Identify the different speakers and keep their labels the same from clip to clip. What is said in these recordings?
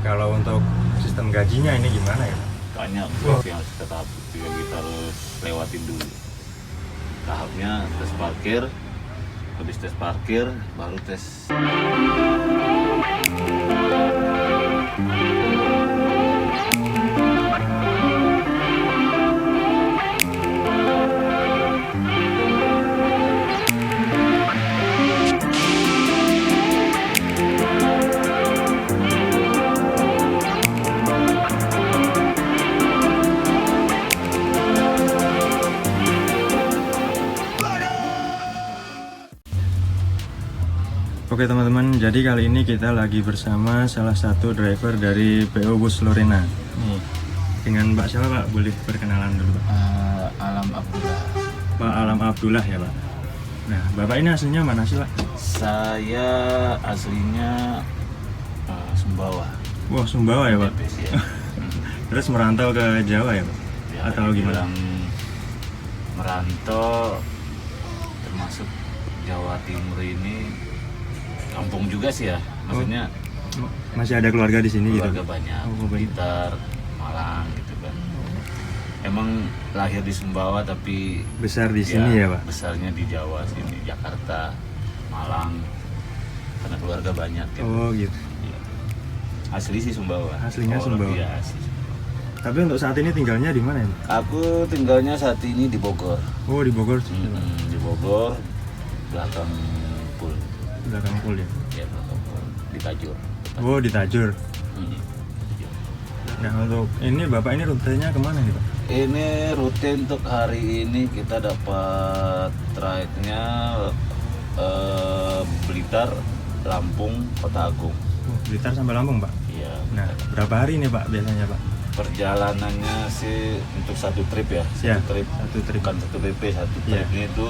Speaker 1: Kalau untuk sistem gajinya ini gimana ya?
Speaker 2: Banyak proses yang kita harus lewatin dulu. Tahapnya tes parkir, habis tes parkir baru tes.
Speaker 1: Oke teman-teman, jadi kali ini kita lagi bersama salah satu driver dari PO Bus Lorena. Nih, dengan Mbak siapa Pak? Boleh perkenalan dulu Pak?
Speaker 2: Alam Abdullah.
Speaker 1: Pak Alam Abdullah ya Pak? Nah, Bapak ini aslinya mana sih Pak?
Speaker 2: Saya aslinya Sumbawa.
Speaker 1: Wah, Sumbawa ya Pak?
Speaker 2: Ya.
Speaker 1: Terus merantau ke Jawa ya Pak?
Speaker 2: Ya,
Speaker 1: Atau gimana?
Speaker 2: Merantau termasuk Jawa Timur ini kampung juga sih ya, maksudnya
Speaker 1: Masih ada keluarga di sini
Speaker 2: keluarga
Speaker 1: gitu?
Speaker 2: banyak,
Speaker 1: Oh, banyak.
Speaker 2: Blitar, Malang gitu kan. Emang lahir di Sumbawa tapi
Speaker 1: Besar di sini ya Pak?
Speaker 2: besarnya di Jawa sini, Jakarta, Malang, karena keluarga banyak gitu.
Speaker 1: Oh gitu.
Speaker 2: Ya. Asli sih Sumbawa.
Speaker 1: Aslinya Sumbawa.
Speaker 2: Iya, asli.
Speaker 1: Tapi untuk saat ini tinggalnya di mana ya Pak?
Speaker 2: Aku tinggalnya saat ini di Bogor.
Speaker 1: Oh di Bogor sih.
Speaker 2: Di Bogor, belakang Pul.
Speaker 1: Belakang Pul ya?
Speaker 2: Ya, belakang Pul. Di Tajur.
Speaker 1: Oh di Tajur.
Speaker 2: Hmm.
Speaker 1: Nah untuk ini Bapak ini rutenya kemana nih Pak?
Speaker 2: Ini rutin untuk hari ini kita dapat tracknya Blitar, Lampung, Kota Agung.
Speaker 1: Oh, Blitar sampai Lampung Pak?
Speaker 2: Iya.
Speaker 1: Nah berapa hari nih Pak biasanya Pak?
Speaker 2: Perjalanannya sih untuk satu trip ya,
Speaker 1: Ya,
Speaker 2: trip,
Speaker 1: satu trip.
Speaker 2: bukan satu BP, satu
Speaker 1: Ya.
Speaker 2: tripnya itu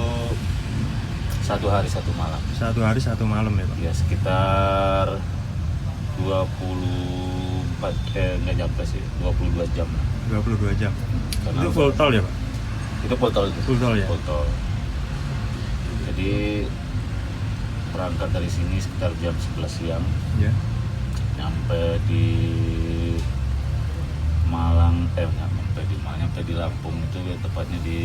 Speaker 2: 1 hari 1 malam.
Speaker 1: 1 hari 1 malam ya Pak?
Speaker 2: Ya sekitar 24 nggak nyampe sih, 22 jam lah.
Speaker 1: 22 jam.
Speaker 2: Karena
Speaker 1: Itu full tol ya Pak?
Speaker 2: Itu full tol itu.
Speaker 1: Full tol ya?
Speaker 2: Full tol. Jadi berangkat dari sini sekitar jam 11 siang,
Speaker 1: Ya.
Speaker 2: nyampe di Malang, nyampe di Lampung itu ya, tepatnya di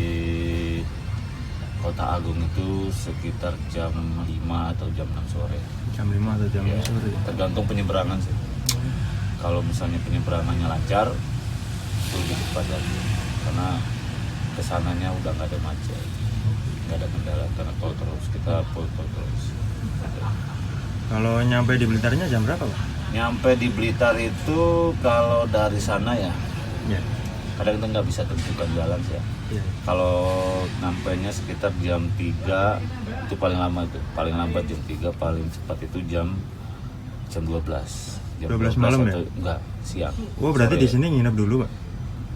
Speaker 2: Kota Agung itu sekitar jam 5 atau jam 6 sore.
Speaker 1: Jam 5 atau jam
Speaker 2: Ya,
Speaker 1: 6 sore?
Speaker 2: tergantung penyeberangan sih. Kalau misalnya penyeberangannya lancar, itu lebih cepat lagi. Karena kesananya udah nggak ada macet, nggak ada kendala karena tol terus, kita full tol terus.
Speaker 1: Kalau nyampe di Blitarnya jam berapa Pak?
Speaker 2: Nyampe di Blitar itu kalau dari sana ya,
Speaker 1: Ya.
Speaker 2: kadang kita nggak bisa tentukan jalan sih ya.
Speaker 1: Ya.
Speaker 2: Kalau nampainya sekitar jam 3 itu paling lama, itu paling lambat jam 3, paling cepat itu jam 12. Jam
Speaker 1: 12 malam ya?
Speaker 2: Enggak, siang.
Speaker 1: Oh berarti
Speaker 2: Sore.
Speaker 1: di sini nginep dulu Pak?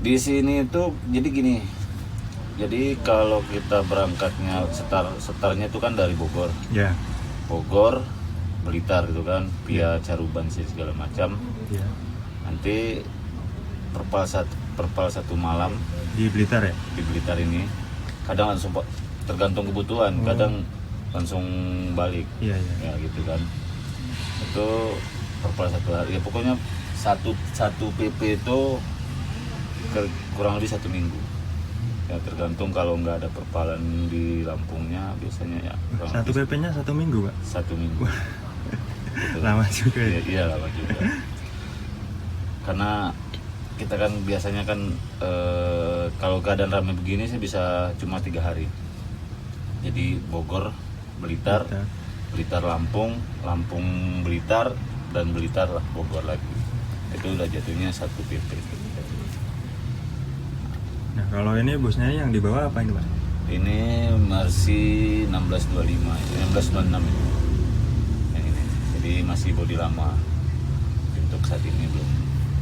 Speaker 2: Di sini itu jadi gini. Jadi kalau kita berangkatnya setarnya itu kan dari Bogor.
Speaker 1: Ya.
Speaker 2: Bogor, Blitar gitu kan, via Caruban sih segala macam.
Speaker 1: Ya.
Speaker 2: Nanti perpal satu malam
Speaker 1: Di Blitar ya?
Speaker 2: di Blitar ini. Kadang langsung tergantung kebutuhan,
Speaker 1: Oh.
Speaker 2: kadang langsung balik.
Speaker 1: Iya iya.
Speaker 2: Ya gitu kan. Itu perpal 1 hari. Ya pokoknya satu PP itu kurang lebih 1 minggu. Ya tergantung kalau nggak ada perpalan di Lampungnya biasanya ya kurang
Speaker 1: Satu
Speaker 2: lebih
Speaker 1: PP-nya 1 minggu Pak?
Speaker 2: 1 minggu. Gitu.
Speaker 1: Lama juga ya?
Speaker 2: Iya lama juga. Karena kita kan biasanya kan kalau keadaan ramai begini sih bisa cuma 3 hari. Jadi Bogor, Blitar, Blitar Lampung, Lampung Blitar, dan Blitar lah Bogor lagi. Itu udah jatuhnya 1 PP.
Speaker 1: Nah kalau ini busnya yang dibawa apa ini Pak?
Speaker 2: Ini masih 1625, 1626 ini. Yang ini. Jadi masih bodi lama. Untuk saat ini belum,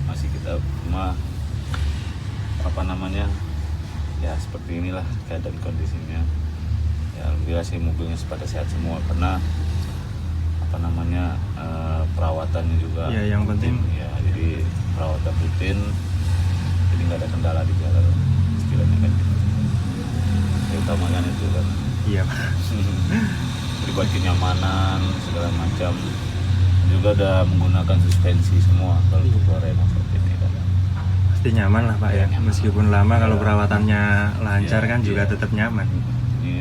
Speaker 2: masih kita cuma apa namanya? Ya seperti inilah keadaan kondisinya. Ya alhamdulillah sih mobilnya pada sehat semua karena apa namanya perawatannya juga.
Speaker 1: Ya yang penting.
Speaker 2: Ya jadi perawatan rutin, jadi nggak ada kendala di jalan istilahnya kan gitu. Yang utama kan itu kan.
Speaker 1: Iya Pak.
Speaker 2: Jadi buat kenyamanan segala macam juga udah menggunakan suspensi semua kalau untuk Lorena seperti ini kan.
Speaker 1: Pasti nyaman lah Pak ya,
Speaker 2: Nyaman.
Speaker 1: meskipun lama kalau perawatannya lancar
Speaker 2: Iya,
Speaker 1: kan juga
Speaker 2: iya.
Speaker 1: tetap nyaman.
Speaker 2: Ini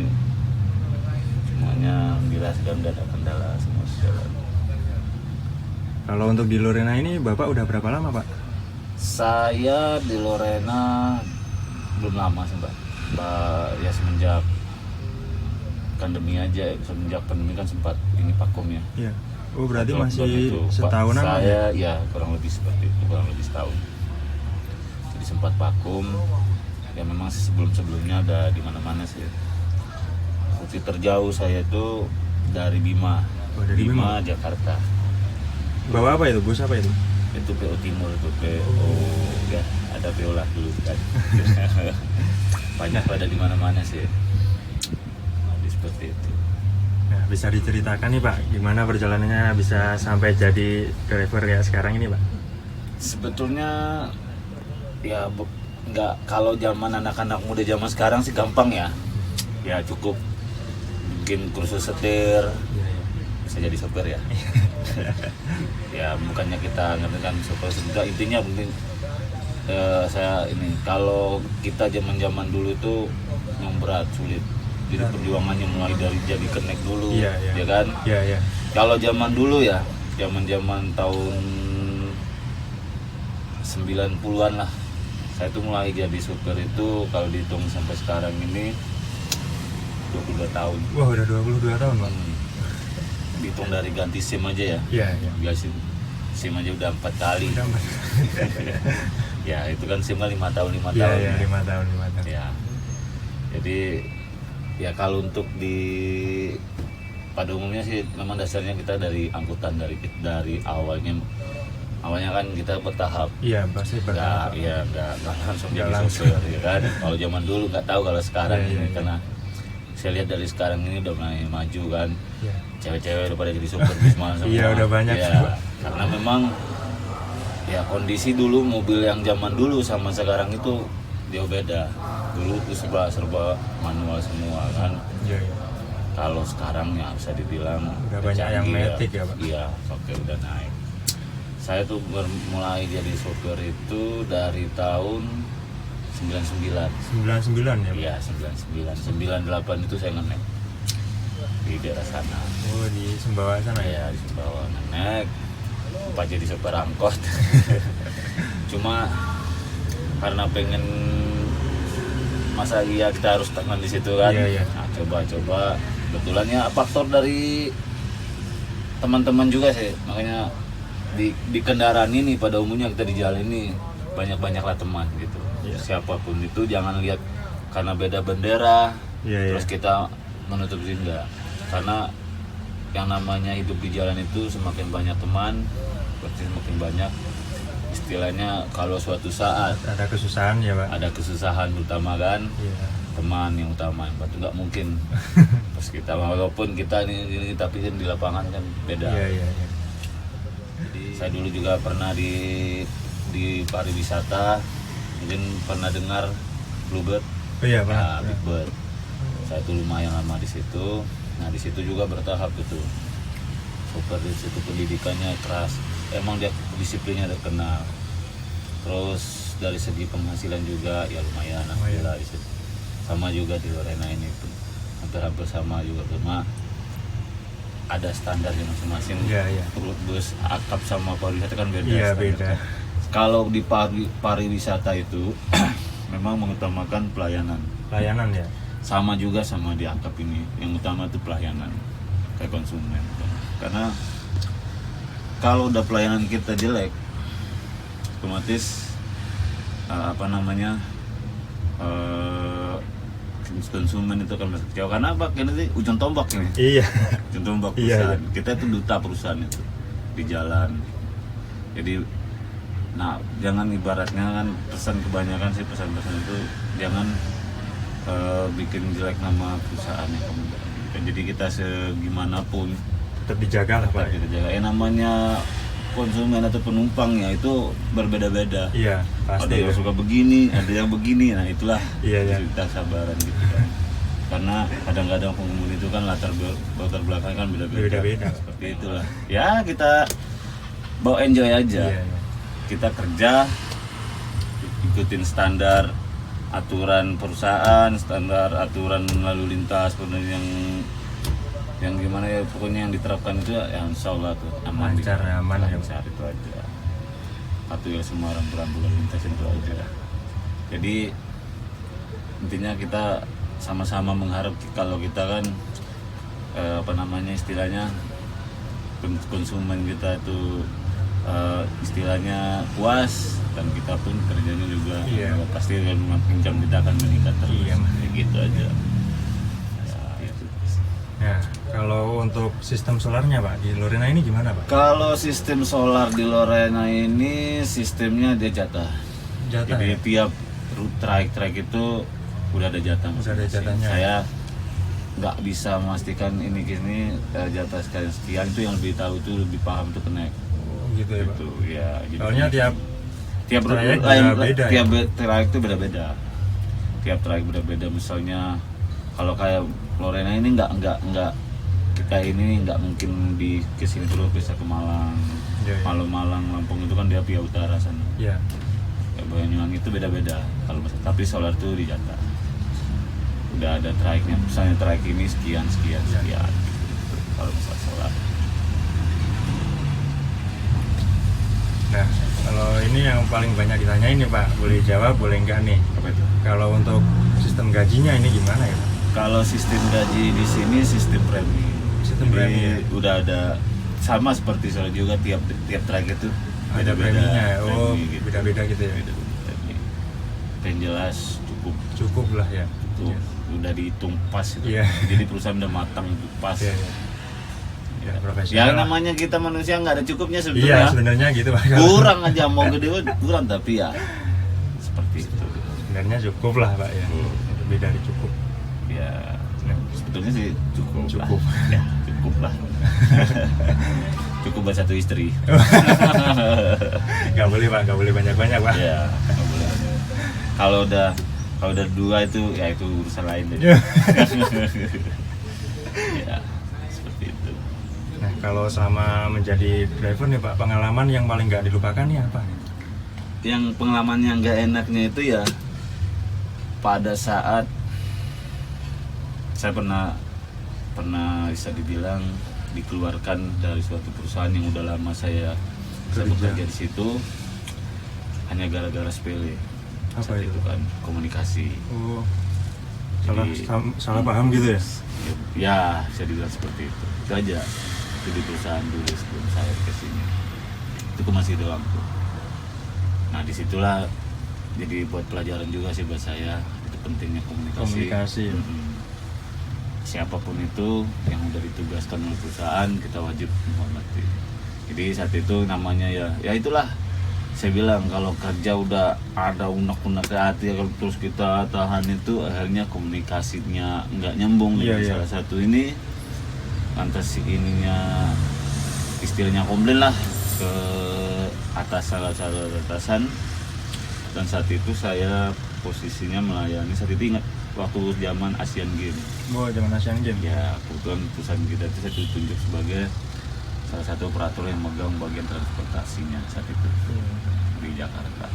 Speaker 2: semuanya alhamdulillah sudah tidak ada kendala, semua jalan.
Speaker 1: Kalau untuk di Lorena ini Bapak udah berapa lama Pak?
Speaker 2: Saya di Lorena belum lama sih Mbak. Ya semenjak pandemi aja, semenjak pandemi kan sempat ini vakum ya.
Speaker 1: Iya. Oh berarti
Speaker 2: Lockdown
Speaker 1: masih
Speaker 2: itu.
Speaker 1: setahunan Pak ya?
Speaker 2: Saya ya kurang lebih seperti itu, kurang lebih setahun. Jadi sempat vakum. Ya memang sebelum-sebelumnya ada di mana-mana sih. Bukti terjauh saya itu dari Bima.
Speaker 1: Oh, dari Bima.
Speaker 2: Jakarta.
Speaker 1: Bawa apa itu? Bus apa itu?
Speaker 2: Itu PO Timur, itu PO ya ada PO lah dulu kan. Banyak pada di mana-mana sih. Jadi seperti itu.
Speaker 1: Nah, bisa diceritakan nih Pak, gimana perjalanannya bisa sampai jadi driver kayak sekarang ini Pak?
Speaker 2: Sebetulnya ya nggak, kalau zaman anak-anak muda zaman sekarang sih gampang ya. Ya cukup bikin kursus setir,
Speaker 1: Iya, iya.
Speaker 2: bisa jadi sopir ya. Ya bukannya kita ngerti kan sopir enggak, intinya penting saya ini, kalau kita zaman dulu itu yang berat, sulit. Jadi perjuangannya mulai dari jadi kenek dulu,
Speaker 1: Iya, iya.
Speaker 2: ya kan?
Speaker 1: Iya, iya.
Speaker 2: Kalau zaman dulu ya, zaman tahun 90-an lah. Saya tuh mulai jadi supir itu kalau dihitung sampai sekarang ini 22 tahun.
Speaker 1: Wah udah 22 tahun Pak?
Speaker 2: Dihitung dari ganti SIM aja ya.
Speaker 1: Iya, iya.
Speaker 2: Biasa SIM aja udah 4 kali.
Speaker 1: Udah, Mas.
Speaker 2: Ya itu kan SIM kan 5 tahun, 5
Speaker 1: Iya,
Speaker 2: tahun.
Speaker 1: iya, 5 tahun, 5 tahun.
Speaker 2: Ya. Jadi ya kalau untuk pada umumnya sih memang dasarnya kita dari angkutan, dari awalnya kan kita bertahap.
Speaker 1: Iya, pasti bertahap.
Speaker 2: Nggak langsung
Speaker 1: Nggak
Speaker 2: jadi
Speaker 1: langsung.
Speaker 2: sopir ya kan. Kalau zaman dulu nggak tahu, kalau sekarang
Speaker 1: Iya,
Speaker 2: ini
Speaker 1: iya.
Speaker 2: karena saya lihat dari sekarang ini udah mulai maju kan.
Speaker 1: Iya.
Speaker 2: Cewek-cewek udah pada jadi sopir bisma semua.
Speaker 1: Iya, udah banyak
Speaker 2: ya,
Speaker 1: juga.
Speaker 2: karena memang ya kondisi dulu mobil yang zaman dulu sama sekarang itu jauh beda. Dulu tuh serba manual semua kan.
Speaker 1: Iya, iya.
Speaker 2: Kalau sekarang ya bisa dibilang
Speaker 1: Udah banyak yang
Speaker 2: canggih
Speaker 1: matic ya, Pak?
Speaker 2: Iya, oke udah naik. Saya tuh mulai jadi sopir itu dari tahun 99.
Speaker 1: 99 ya Pak?
Speaker 2: Iya, 99. 98 itu saya ngenek di daerah sana.
Speaker 1: Oh di Sumbawa sana ya?
Speaker 2: Saya di Sumbawa ngenek, sempat jadi sopir angkot. Cuma karena pengen, masa iya kita harus tekan di situ kan.
Speaker 1: Iya, iya.
Speaker 2: Nah, coba kebetulan ya faktor dari teman-teman juga sih, makanya di kendaraan ini pada umumnya kita di jalan ini banyak-banyaklah teman gitu.
Speaker 1: Iya.
Speaker 2: Siapapun itu jangan lihat karena beda bendera
Speaker 1: Iya,
Speaker 2: terus
Speaker 1: iya.
Speaker 2: kita menutup diri, enggak. Karena yang namanya hidup di jalan itu semakin banyak teman, berarti semakin banyak istilahnya kalau suatu saat
Speaker 1: Ada kesusahan ya Pak?
Speaker 2: ada kesusahan utama kan,
Speaker 1: Iya.
Speaker 2: teman yang utama, berarti nggak mungkin terus kita walaupun kita ini tapi kan di lapangan kan beda.
Speaker 1: Iya, iya, iya.
Speaker 2: Jadi saya dulu juga pernah di pariwisata, mungkin pernah dengar Bluebird.
Speaker 1: Oh iya Pak?
Speaker 2: Nah, Big Bird. Saya tuh lumayan lama di situ. Nah, di situ juga bertahap itu. Super, di situ pendidikannya keras. Emang dia disiplinnya terkenal. Terus dari segi penghasilan juga ya lumayan alhamdulillah di situ. Sama juga di Lorena ini pun hampir sama juga, cuma ada standarnya masing-masing.
Speaker 1: Iya, iya.
Speaker 2: Perut bus akap sama pariwisata kan beda.
Speaker 1: Iya,
Speaker 2: standarnya.
Speaker 1: beda.
Speaker 2: Kalau di pariwisata itu memang mengutamakan pelayanan.
Speaker 1: Layanan ya?
Speaker 2: Sama juga sama di akap ini, yang utama itu pelayanan ke konsumen. Karena kalau udah pelayanan kita jelek, otomatis konsumen itu akan merasa kecewa. Karena apa? Karena ini ujung tombak ini.
Speaker 1: Iya.
Speaker 2: Ujung tombak
Speaker 1: Iya,
Speaker 2: perusahaan.
Speaker 1: iya.
Speaker 2: Kita itu duta perusahaan itu di jalan. Jadi, nah jangan ibaratnya kan pesan kebanyakan sih pesan-pesan itu jangan bikin jelek nama perusahaannya kemudian. Jadi kita segimanapun
Speaker 1: Tetap dijaga lah Pak.
Speaker 2: tetap kita jaga. Namanya konsumen atau penumpang ya itu berbeda-beda.
Speaker 1: Iya,
Speaker 2: Ada
Speaker 1: pasti.
Speaker 2: yang suka begini, ada yang begini. Nah itulah
Speaker 1: Iya, iya.
Speaker 2: kita sabaran gitu kan. karena kadang-kadang pengemudi itu kan latar belakang kan
Speaker 1: Beda-beda.
Speaker 2: seperti itulah ya, kita bawa enjoy aja.
Speaker 1: Iya, iya.
Speaker 2: Kita kerja ikutin standar aturan perusahaan, standar aturan lalu lintas, benar yang gimana ya, pokoknya yang diterapkan itu ya insya Allah tuh aman,
Speaker 1: Lancar, aman ya.
Speaker 2: lancar itu aja. Patuhi semua orang lalu lintas itu aja. Jadi intinya kita sama-sama mengharap kalau kita kan istilahnya konsumen kita itu istilahnya puas, dan kita pun kerjanya juga pasti kan pinjam kita akan meningkat terus.
Speaker 1: Iya.
Speaker 2: Kayak gitu aja.
Speaker 1: Nah, kalau untuk sistem solarnya Pak di Lorena ini gimana Pak?
Speaker 2: Kalau sistem solar di Lorena ini sistemnya dia jatah.
Speaker 1: Jatah
Speaker 2: Jadi
Speaker 1: ya?
Speaker 2: tiap traik itu udah ada jatah.
Speaker 1: Udah ada jatahnya.
Speaker 2: Saya nggak bisa memastikan ini gini jatah sekian itu, yang lebih tahu itu lebih paham itu kenek.
Speaker 1: Gitu ya Pak?
Speaker 2: Itu ya.
Speaker 1: Soalnya tiap
Speaker 2: traik
Speaker 1: beda-beda
Speaker 2: tiap
Speaker 1: ya?
Speaker 2: traik itu beda-beda. Tiap traik beda-beda. Misalnya kalau kayak Lorena ini nggak kita ini nggak mungkin di kesini terus, bisa ke Malang,
Speaker 1: Iya, iya.
Speaker 2: Malang, Lampung itu kan dia via utara sana.
Speaker 1: Iya.
Speaker 2: Ya, Banyuwangi itu beda-beda. Tapi solar itu dijata. Udah ada traiknya. Misalnya traik ini sekian. Kalau misal solar.
Speaker 1: Nah, kalau ini yang paling banyak ditanyain nih Pak, boleh jawab, boleh enggak nih?
Speaker 2: Apa itu?
Speaker 1: Kalau untuk sistem gajinya ini gimana ya Pak?
Speaker 2: Kalau sistem gaji di sini sistem premi.
Speaker 1: Sistem
Speaker 2: Jadi
Speaker 1: premi ya?
Speaker 2: udah ada sama seperti solar juga, tiap traik itu
Speaker 1: Ada
Speaker 2: beda-beda.
Speaker 1: preminya ya? Oh,
Speaker 2: Premi gitu.
Speaker 1: beda-beda gitu ya?
Speaker 2: Beda-beda premi. Yang jelas
Speaker 1: Cukup lah ya?
Speaker 2: tuh udah dihitung pas itu.
Speaker 1: Iya.
Speaker 2: Jadi perusahaan udah matang itu pas.
Speaker 1: Iya, iya. Ya,
Speaker 2: Ya
Speaker 1: profesional.
Speaker 2: namanya kita manusia nggak ada cukupnya
Speaker 1: Iya,
Speaker 2: sebetulnya.
Speaker 1: sebenarnya gitu Pak.
Speaker 2: Kurang aja, mau gede kurang, tapi ya seperti itu.
Speaker 1: Sebenarnya cukup lah Pak ya? Lebih dari cukup.
Speaker 2: Ya sebetulnya sih cukup.
Speaker 1: Cukup.
Speaker 2: Lah. Ya cukup lah. Cukup buat satu istri.
Speaker 1: Nggak boleh Pak, nggak boleh banyak-banyak Pak.
Speaker 2: Ya nggak boleh. Kalau udah dua itu ya itu urusan lain deh. Ya seperti itu.
Speaker 1: Nah, kalau selama menjadi driver nih Pak, pengalaman yang paling nggak dilupakan nih apa?
Speaker 2: Yang pengalaman yang nggak enaknya itu ya pada saat saya pernah bisa dibilang dikeluarkan dari suatu perusahaan yang udah lama saya bekerja di situ hanya gara-gara sepele.
Speaker 1: Apa
Speaker 2: Saat
Speaker 1: itu?
Speaker 2: kan komunikasi.
Speaker 1: Oh,
Speaker 2: Jadi-
Speaker 1: salah paham gitu ya?
Speaker 2: Ya bisa dibilang seperti itu. Itu aja. Itu di perusahaan dulu sebelum saya ke sini. Itu masih doang tuh. Nah disitulah jadi buat pelajaran juga sih buat saya, itu pentingnya komunikasi.
Speaker 1: Komunikasi.
Speaker 2: Siapapun itu yang udah ditugaskan oleh perusahaan, kita wajib menghormati. Jadi saat itu namanya ya itulah saya bilang, kalau kerja udah ada unek-unek ke hati, kalau terus kita tahan itu akhirnya komunikasinya nggak nyambung.
Speaker 1: Iya,
Speaker 2: Jadi
Speaker 1: iya.
Speaker 2: salah satu ini lantas ininya istilahnya komplain lah ke salah satu atasan, dan saat itu saya posisinya melayani, saat itu ingat waktu zaman Asian Games
Speaker 1: Oh, zaman Asian Games.
Speaker 2: ya, kebetulan perusahaan kita itu saya ditunjuk sebagai salah satu operator yang megang bagian transportasinya saat itu di Jakarta.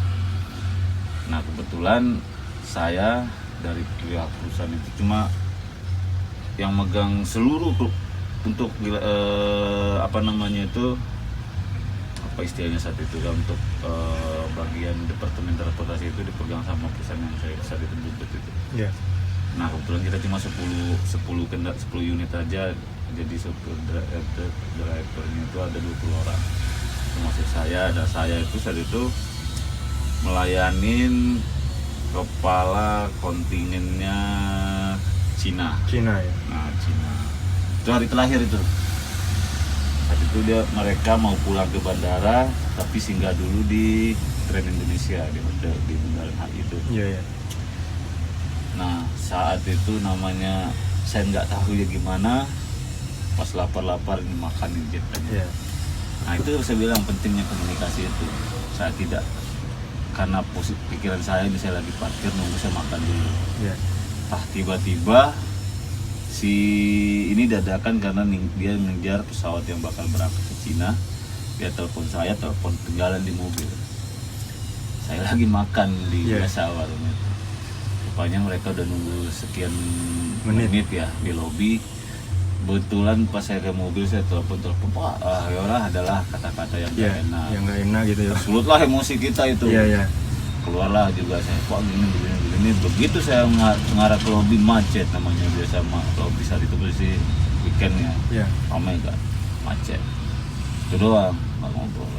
Speaker 2: Nah kebetulan saya dari pihak perusahaan itu cuma yang megang seluruh untuk apa istilahnya saat itu kan, untuk bagian departemen transportasi itu dipegang sama perusahaan yang saya saat itu buntut itu.
Speaker 1: Iya.
Speaker 2: Nah kebetulan kita cuma 10 unit aja, jadi drivernya itu ada 20 orang, termasuk saya. Ada saya itu saat itu melayanin kepala kontingennya Cina.
Speaker 1: Cina ya.
Speaker 2: Nah Cina itu hari terakhir itu. Saat itu mereka mau pulang ke bandara, tapi singgah dulu di Trans Indonesia di hotel di Bundaran HI itu.
Speaker 1: Iya, iya.
Speaker 2: Nah saat itu namanya saya nggak tahu ya gimana, pas lapar ini makan jet aja.
Speaker 1: Iya.
Speaker 2: Nah itu saya bilang pentingnya komunikasi itu. Saya tidak, karena pikiran saya ini saya lagi parkir nunggu, saya makan dulu.
Speaker 1: Iya.
Speaker 2: Tiba-tiba Si ini dadakan karena dia ngejar pesawat yang bakal berangkat ke Cina. Dia telepon saya, telepon ketinggalan di mobil. Saya lagi makan di biasa warung itu. Rupanya mereka udah nunggu sekian menit ya di lobi. Kebetulan pas saya ke mobil saya telepon Pak, yalah adalah kata-kata yang gak enak.
Speaker 1: Yang gak enak gitu ya.
Speaker 2: Surutlah emosi kita itu. Keluarlah juga saya, Pak begini. Begitu saya mengarah ke lobi, macet namanya biasa lobi saat itu posisi weekendnya. Ramai kan, macet. Itu doang, nggak ngobrol.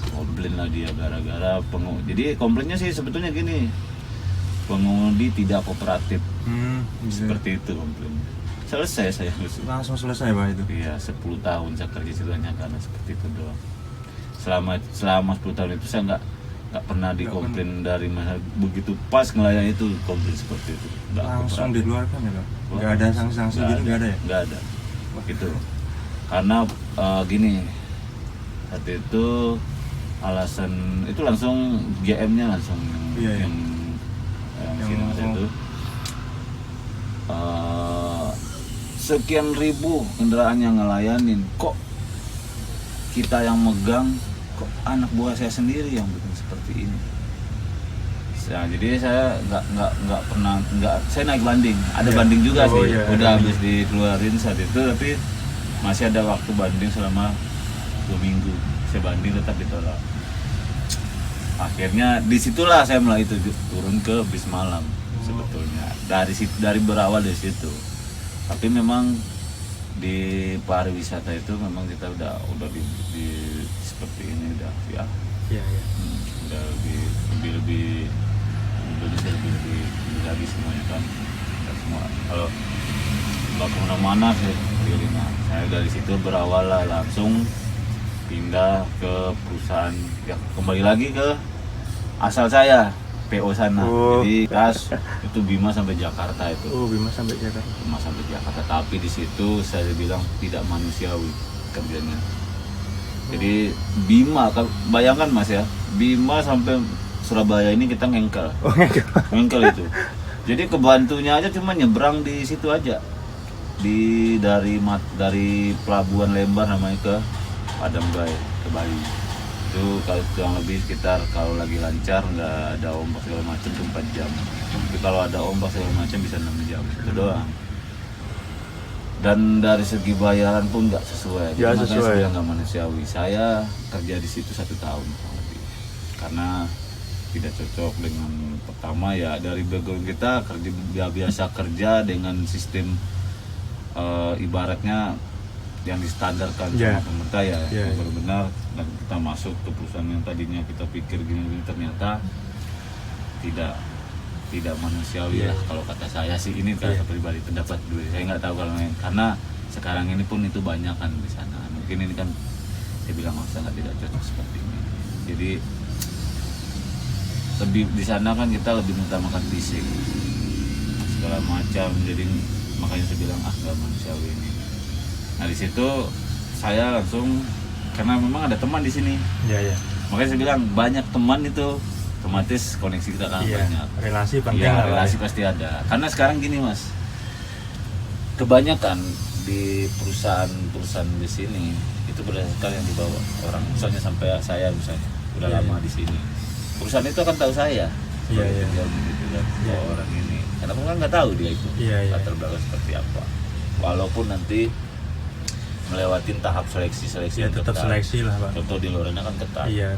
Speaker 2: Komplain lah dia gara-gara jadi komplainnya sih sebetulnya gini, pengemudi tidak kooperatif. Seperti itu komplainnya. Selesai saya
Speaker 1: langsung selesai Pak itu.
Speaker 2: Iya, 10 tahun saya kerja ceritanya karena seperti itu doang. Selama 10 tahun itu saya nggak pernah dikomplain dari mana, begitu pas ngelayani itu komplain seperti itu.
Speaker 1: Langsung dikeluarkan ya Pak? Nggak ada sanksi-sanksi gitu, nggak ada ya?
Speaker 2: Nggak ada. Gitu. Karena gini, saat itu alasan itu langsung GM-nya langsung yang sini mas itu sekian ribu kendaraan yang ngelayanin, kok kita yang megang, kok anak buah saya sendiri yang bikin seperti ini. Nah, jadi saya nggak pernah saya naik banding, ada banding juga sih, udah habis dikeluarin saat itu, tapi masih ada waktu banding selama 2 minggu. Saya banding tetap ditolak. Akhirnya disitulah saya mulai itu turun ke bis malam sebetulnya. Dari berawal dari situ. Tapi memang di pariwisata itu memang kita udah di seperti ini udah udah lebih lagi semuanya kan. Dan semua kalau nggak kemana-mana saya dari situ berawal lah langsung pindah ke perusahaan ya, kembali lagi ke asal saya, PO sana. Jadi itu Bima sampai Jakarta itu.
Speaker 1: Bima sampai Jakarta.
Speaker 2: Tapi di situ saya bilang tidak manusiawi kerjanya. Jadi Bima, bayangkan Mas ya, Bima sampai Surabaya ini kita ngengkel. Ngengkel itu. Jadi kebantunya aja cuma nyebrang di situ aja. Dari pelabuhan Lembar namanya ke Padang Bay ke Bali. Itu kalau kurang lebih sekitar kalau lagi lancar nggak ada ombak segala macam 4 jam. Tapi kalau ada ombak segala macam bisa 6 jam. Itu doang. Dan dari segi bayaran pun nggak sesuai. Makanya saya nggak manusiawi. Saya kerja di situ 1 tahun lebih. Karena tidak cocok dengan pertama ya dari background kita biasa kerja dengan sistem ibaratnya yang distandarkan sama pemerintah ya, benar-benar. Dan kita masuk ke perusahaan yang tadinya kita pikir gini ternyata tidak manusiawi lah kalau kata saya sih. Ini kalau pribadi pendapat dulu, saya nggak tahu kalau karena sekarang ini pun itu banyak kan di sana. Mungkin ini kan saya bilang sangat tidak cocok seperti ini. Jadi lebih di sana kan kita lebih mengutamakan fisik segala macam, jadi makanya saya bilang nggak manusiawi ini. Nah di situ saya langsung karena memang ada teman di sini. Makanya saya bilang banyak teman itu otomatis koneksi kita kan banyak.
Speaker 1: Relasi penting.
Speaker 2: Relasi pasti ada. Karena sekarang gini Mas, kebanyakan di perusahaan di sini itu berdasarkan yang dibawa orang. Misalnya sampai saya misalnya udah lama di sini, perusahaan itu akan tahu saya. Orang ini. Karena kan nggak tahu dia itu latar belakang seperti apa. Walaupun nanti melewatin tahap seleksi
Speaker 1: tetap seleksi lah Pak.
Speaker 2: Contoh di luar kan ketat. Ya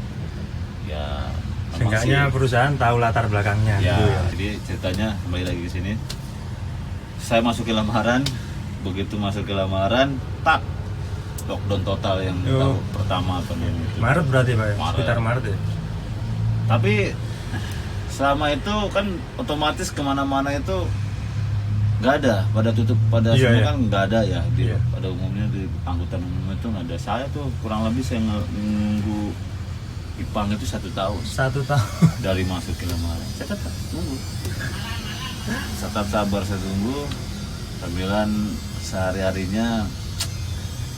Speaker 1: seenggaknya perusahaan tahu latar belakangnya gitu ya.
Speaker 2: Jadi ceritanya kembali lagi ke sini, saya masukin lamaran, begitu masuk ke lamaran tak lockdown total yang tahun pertama pandemi itu.
Speaker 1: Maret berarti Pak ya? Sekitar Maret ya.
Speaker 2: Tapi selama itu kan otomatis kemana-mana itu nggak ada, pada tutup pada semua kan nggak ada ya pada umumnya di angkutan umum itu nggak ada. Saya tuh kurang lebih saya nunggu Ipang itu 1 tahun dari masuk ke lamaran. Saya tetap nunggu, tetap sabar, saya tunggu sambilan sehari-harinya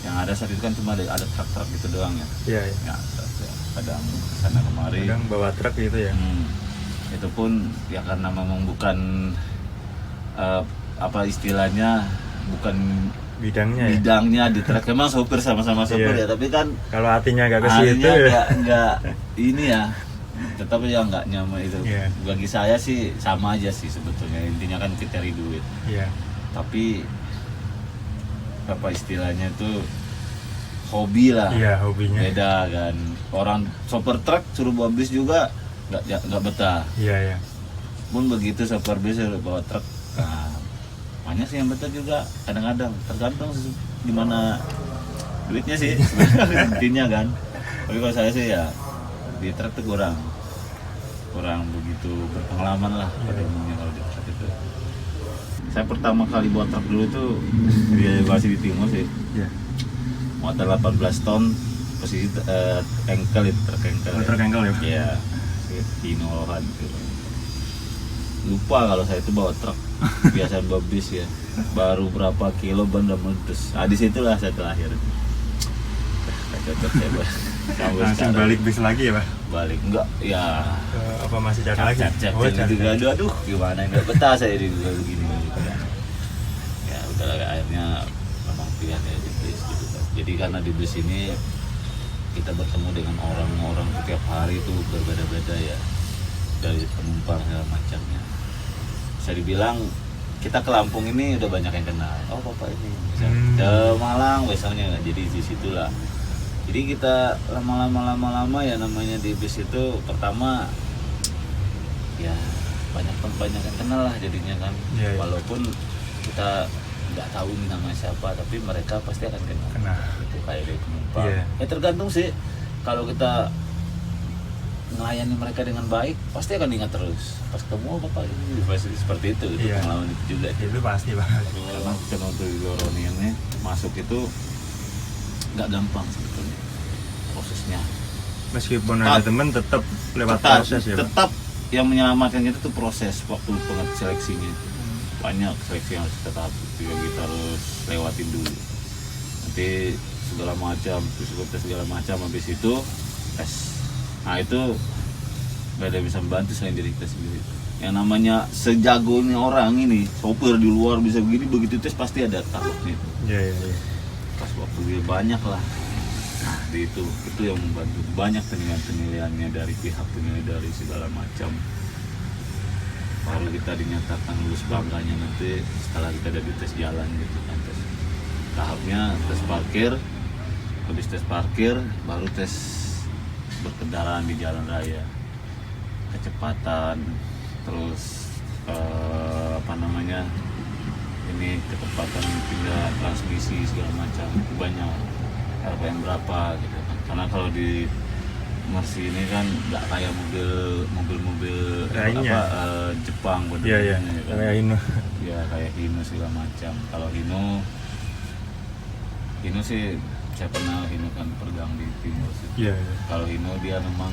Speaker 2: yang ada saat itu kan cuma ada truk-truk gitu doang ya. Kadang sana kemari
Speaker 1: kadang bawa truk gitu ya.
Speaker 2: Itu pun ya karena memang bukan apa istilahnya, bukan
Speaker 1: bidangnya ya.
Speaker 2: bidangnya di truk. Memang sopir sama-sama sopir
Speaker 1: Iya.
Speaker 2: ya, tapi kan
Speaker 1: Kalau hatinya nggak ke situ
Speaker 2: harinya
Speaker 1: ya.
Speaker 2: nggak ini ya, tetap ya nggak nyaman itu.
Speaker 1: Iya.
Speaker 2: Bagi saya sih sama aja sih sebetulnya, intinya kan kita cari duit,
Speaker 1: Iya.
Speaker 2: tapi apa istilahnya itu hobi lah.
Speaker 1: Iya, hobinya.
Speaker 2: Beda kan, orang sopir truk suruh bawa bis juga nggak betah.
Speaker 1: Iya, iya.
Speaker 2: Pun begitu sopir bis suruh bawa truk, nah, banyak sih yang betah juga. Kadang-kadang tergantung gimana duitnya sih intinya kan. Tapi kalau saya sih ya di truk tuh kurang begitu berpengalaman lah pada umumnya kalau di truk itu. Saya pertama kali bawa truk dulu tuh masih di Timur sih,
Speaker 1: Iya.
Speaker 2: muatan 18 ton, posisi engkel itu, truk engkel.
Speaker 1: Oh, truk engkel ya, Pak?
Speaker 2: Iya, Hinohan gitu. Lupa kalau saya itu bawa truk, biasa bawa bis ya. Baru berapa kilo ban udah meletus. Nah, disitulah saya terlahir. Nggak cocok saya sampai
Speaker 1: Langsung
Speaker 2: sekarang.
Speaker 1: balik bis lagi ya, Pak?
Speaker 2: Balik enggak ya.
Speaker 1: Apa masih cari lagi?
Speaker 2: Cek
Speaker 1: Oh,
Speaker 2: gitu
Speaker 1: cari.
Speaker 2: aduh gimana, nggak betah saya di begini gitu kan. Ya udahlah, akhirnya memang pilihan ya di bis gitu kan. Jadi karena di bis ini kita bertemu dengan orang-orang setiap hari itu berbeda-beda ya, dari penumpang segala macamnya. Bisa dibilang kita ke Lampung ini udah banyak yang kenal. Oh bapak ini, misalnya ke Malang misalnya, jadi di situlah. Jadi kita lama-lama ya namanya di bis itu, pertama ya banyak yang kenal lah jadinya kan.
Speaker 1: Iya, iya.
Speaker 2: Walaupun kita nggak tahu ini nama siapa, tapi mereka pasti akan kenal. Itu kayak dari penumpang.
Speaker 1: Iya.
Speaker 2: Ya tergantung sih. Kalau kita melayani mereka dengan baik, pasti akan ingat terus. Pas ketemu bapak ini pasti seperti itu. Itu
Speaker 1: Iya.
Speaker 2: pengalaman itu juga.
Speaker 1: Itu pasti, Pak.
Speaker 2: Karena kita waktu di Loroni ini masuk itu nggak gampang sebetulnya prosesnya.
Speaker 1: Meskipun ada temen tetap lewat proses ya, Pak?
Speaker 2: Tetap yang menyelamatkan itu tuh proses waktu seleksinya itu. Banyak seleksi yang harus kita tahap itu yang kita harus lewatin dulu. Nanti segala macam, psikotes segala macam, habis itu tes. Nah itu nggak ada yang bisa membantu selain diri kita sendiri. Yang namanya sejago ini orang ini, sopir di luar bisa begini, begitu tes pasti ada takutnya itu.
Speaker 1: Iya, iya, iya.
Speaker 2: Pas waktu dia banyak lah. Nah itu yang membantu, banyak penilaiannya dari pihak penilai dari segala macam. Baru kita dinyatakan lulus bangganya nanti setelah kita ada di tes jalan gitu kan. Tahapnya tes parkir, habis tes parkir baru tes berkendaraan di jalan raya, kecepatan, terus ini kecepatan pindah transmisi segala macam, itu banyak, RPM berapa gitu kan. Karena kalau di Mercy ini kan nggak kayak mobil
Speaker 1: lainnya.
Speaker 2: Jepang
Speaker 1: Iya, iya.
Speaker 2: ya kan?
Speaker 1: Kayak Hino.
Speaker 2: Ya kayak Hino segala macam. Kalau Hino sih saya pernah Hino kan pergang di Timur sih.
Speaker 1: Iya, iya.
Speaker 2: Kalau Hino dia memang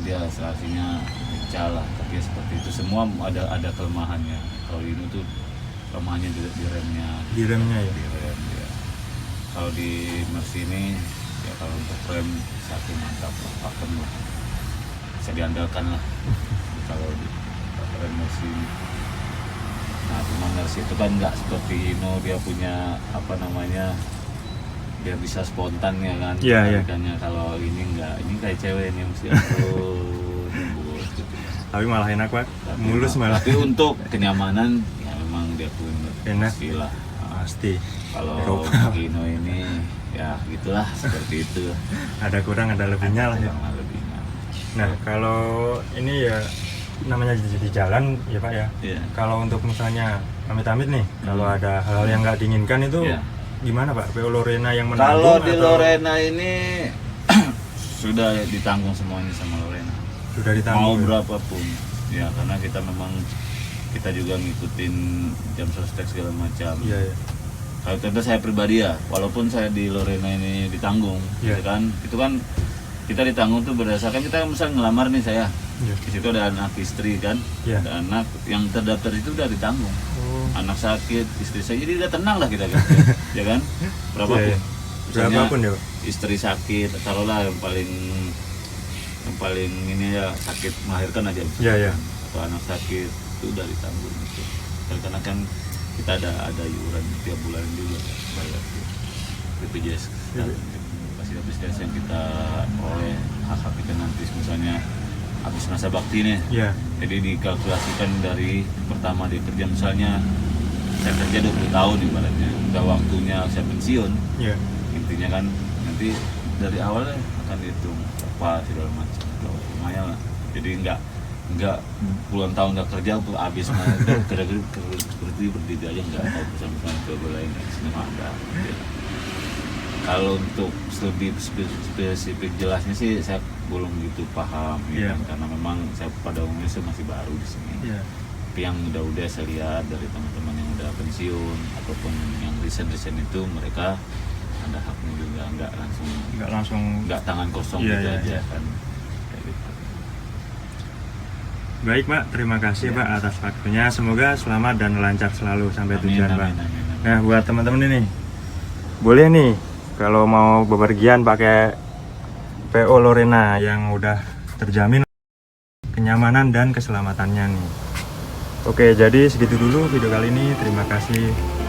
Speaker 2: dia hasilnya pecah lah, tapi ya seperti itu semua ada kelemahannya. Kalau Hino tuh kelemahannya di remnya.
Speaker 1: Di remnya ya?
Speaker 2: Di rem ya. Kalau di Mercy ini ya kalau untuk rem satu mantap lah, pakem lah, bisa diandalkan lah. Kalau di rem Mercy ini. Nah cuma Mercy itu kan nggak seperti Hino, dia punya dia bisa spontan ya kan.
Speaker 1: Iya, iya.
Speaker 2: Tarikannya. Kalau ini enggak, ini kayak cewek ini mesti nembus gitu.
Speaker 1: Tapi malah enak, Pak. Mulus malah.
Speaker 2: Tapi untuk kenyamanan ya memang dia pun
Speaker 1: Enak.
Speaker 2: pastilah.
Speaker 1: Pasti.
Speaker 2: Kalau
Speaker 1: Eropa.
Speaker 2: Hino ini ya gitulah, seperti itu.
Speaker 1: Ada kurang, ada lebihnya lah ya.
Speaker 2: Kurang lebihnya.
Speaker 1: Nah, kalau ini ya namanya di jalan ya, Pak ya.
Speaker 2: Iya.
Speaker 1: Kalau untuk misalnya amit-amit nih, kalau ada hal yang nggak diinginkan itu
Speaker 2: Iya.
Speaker 1: gimana, Pak? PO Lorena yang menanggung?
Speaker 2: Kalau di
Speaker 1: atau
Speaker 2: Lorena ini sudah ditanggung semuanya sama Lorena.
Speaker 1: sudah ditanggung?
Speaker 2: Mau
Speaker 1: ya?
Speaker 2: berapapun. Ya karena kita juga ngikutin jam sostek segala macam.
Speaker 1: Iya, iya.
Speaker 2: Kalau contoh saya pribadi ya, walaupun saya di Lorena ini ditanggung,
Speaker 1: Iya.
Speaker 2: gitu kan, itu kan kita ditanggung tuh berdasarkan kita misalnya ngelamar nih saya,
Speaker 1: Iya.
Speaker 2: di situ ada anak istri kan,
Speaker 1: Iya.
Speaker 2: ada anak yang terdaftar itu udah ditanggung,
Speaker 1: Oh.
Speaker 2: anak sakit, istri saya, jadi udah tenang lah kita kan, ya kan, berapapun,
Speaker 1: Iya, iya.
Speaker 2: Misalnya
Speaker 1: Berapapun ya, Pak?
Speaker 2: istri sakit, taruhlah yang paling ini ya sakit melahirkan aja,
Speaker 1: Iya, iya.
Speaker 2: atau anak sakit itu udah ditanggung gitu. karena kan kita ada iuran tiap bulan juga bayar BPJS fasilitas yang kita oleh hak kita nanti misalnya habis masa bakti nih.
Speaker 1: Iya.
Speaker 2: Jadi dikalkulasikan dari pertama dia kerja, misalnya saya kerja 20 tahun ibaratnya, udah waktunya saya pensiun.
Speaker 1: Iya.
Speaker 2: Intinya kan nanti dari awalnya akan dihitung apa segala macam, lumayan lah. Jadi nggak puluhan tahun nggak kerja habis kerja seperti berdiri aja nggak tahu bersama ke lain semua ada. Kalau untuk lebih spesifik jelasnya sih saya belum gitu paham ya, karena memang saya pada umumnya saya masih baru di sini. Tapi yang udah saya lihat dari teman-teman yang udah pensiun ataupun yang resign itu mereka ada haknya juga, nggak tangan kosong gitu aja kan. Kayak gitu.
Speaker 1: Baik Pak, terima kasih Pak atas waktunya. Semoga selamat dan lancar selalu sampai tujuan Pak. Nah buat teman-teman ini, boleh nih kalau mau bepergian pakai PO Lorena yang udah terjamin kenyamanan dan keselamatannya nih. Oke, jadi segitu dulu video kali ini. Terima kasih.